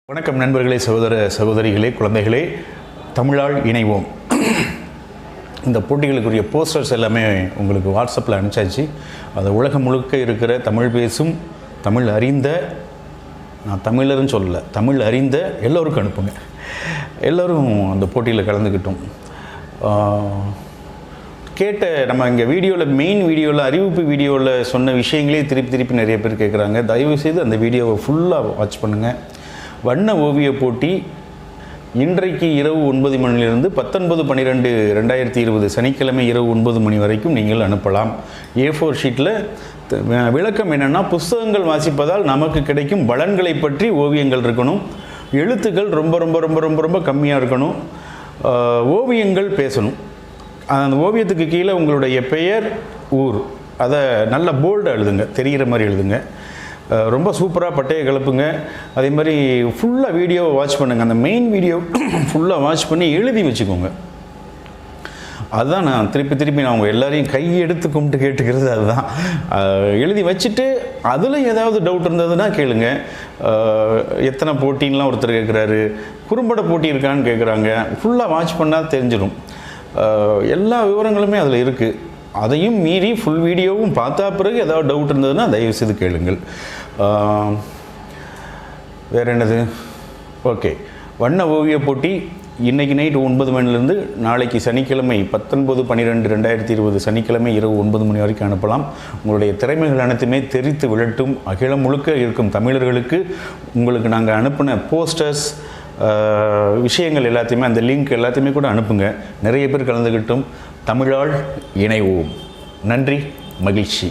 வணக்கம் நண்பர்களே, சகோதர சகோதரிகளே, குழந்தைகளே. தமிழால் இணைவோம். இந்த போட்டிகளுக்குரிய போஸ்டர்ஸ் எல்லாமே உங்களுக்கு வாட்ஸ்அப்பில் அனுப்பிச்சாச்சு. அது உலகம் முழுக்க இருக்கிற தமிழ் பேசும், தமிழ் அறிந்த, நான் தமிழர்னு சொல்லலை, தமிழ் அறிந்த எல்லோருக்கும் அனுப்புங்க. எல்லோரும் அந்த போட்டியில் கலந்துக்கிட்டோம். கேட்ட நம்ம இங்கே வீடியோவில், மெயின் வீடியோவில், அறிவிப்பு வீடியோவில் சொன்ன விஷயங்களே திருப்பி நிறைய பேர் கேட்குறாங்க. தயவுசெய்து அந்த வீடியோவை ஃபுல்லாக வாட்ச் பண்ணுங்கள். வண்ண ஓவிய போட்டி இன்றைக்கு இரவு 9 மணிலிருந்து 19/12/2020 சனிக்கிழமை இரவு 9 மணி வரைக்கும் நீங்கள் அனுப்பலாம். A4 ஷீட்டில் விளக்கம் என்னென்னா, புஸ்தகங்கள் வாசிப்பதால் நமக்கு கிடைக்கும் பலன்களை பற்றி ஓவியங்கள் இருக்கணும். எழுத்துக்கள் ரொம்ப ரொம்ப ரொம்ப ரொம்ப ரொம்ப கம்மியாக இருக்கணும். ஓவியங்கள் பேசணும். அந்த ஓவியத்துக்கு கீழே உங்களுடைய பெயர், ஊர், அதை நல்ல போல்டாக எழுதுங்க, தெரிகிற மாதிரி எழுதுங்க. ரொம்ப சூப்பராக பட்டையை கிளப்புங்க. அதே மாதிரி ஃபுல்லாக வீடியோவை வாட்ச் பண்ணுங்கள். அந்த மெயின் வீடியோ ஃபுல்லாக வாட்ச் பண்ணி எழுதி வச்சுக்கோங்க. அதுதான் நான் திருப்பி நான் உங்கள் எல்லாரையும் கையெடுத்து கும்பிட்டு கேட்டுக்கிறது அதுதான். எழுதி வச்சுட்டு அதில் ஏதாவது டவுட் இருந்ததுன்னா கேளுங்க. எத்தனை போட்டின்லாம் ஒருத்தர் கேட்குறாரு, குறும்பட போட்டி இருக்கான்னு கேட்குறாங்க. ஃபுல்லாக வாட்ச் பண்ணால் தெரிஞ்சிடும். எல்லா விவரங்களுமே அதில் இருக்குது. அதையும் மீறி ஃபுல் வீடியோவும் பார்த்தா பிறகு ஏதாவது டவுட் இருந்ததுன்னா தயவுசெய்து கேளுங்கள். வேறு என்னது? ஓகே, வண்ண ஓவிய போட்டி இன்றைக்கி நைட்டு 9 மணிலேருந்து நாளைக்கு சனிக்கிழமை 19/12/2020 சனிக்கிழமை இரவு 9 மணி வரைக்கும் அனுப்பலாம். உங்களுடைய திறமைகள் அனைத்துமே தெரித்து விழட்டும். அகிலம் முழுக்க இருக்கும் தமிழர்களுக்கு உங்களுக்கு நாங்கள் அனுப்பின போஸ்டர்ஸ், விஷயங்கள் எல்லாத்தையுமே, அந்த லிங்க் எல்லாத்தையுமே கூட அனுப்புங்க. நிறைய பேர் கலந்துக்கிட்டும். தமிழால் இணைவோம். நன்றி, மகிழ்ச்சி.